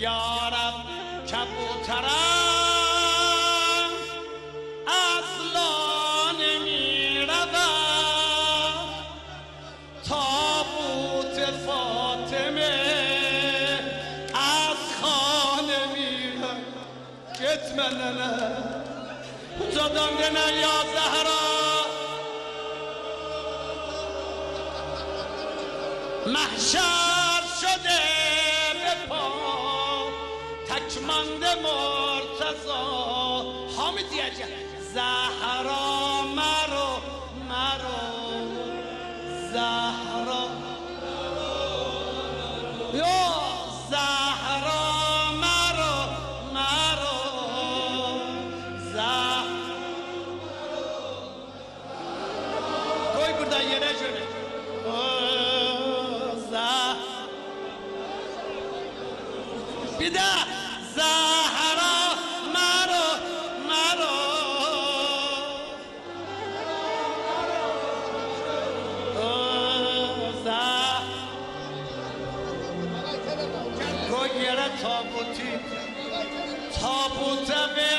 یارب کبوترم اصلا نمی رود تابوت فاطمه از خانه میرم گتمننه زدم دنه یا زهرا محشر شده به پا تکمانده مرتضا حامدی عجب زهرا مرو زهرا یا زهرا مرو کوی burada yere şöyle bir de Zahra maro koy yere tabuti tabuta ver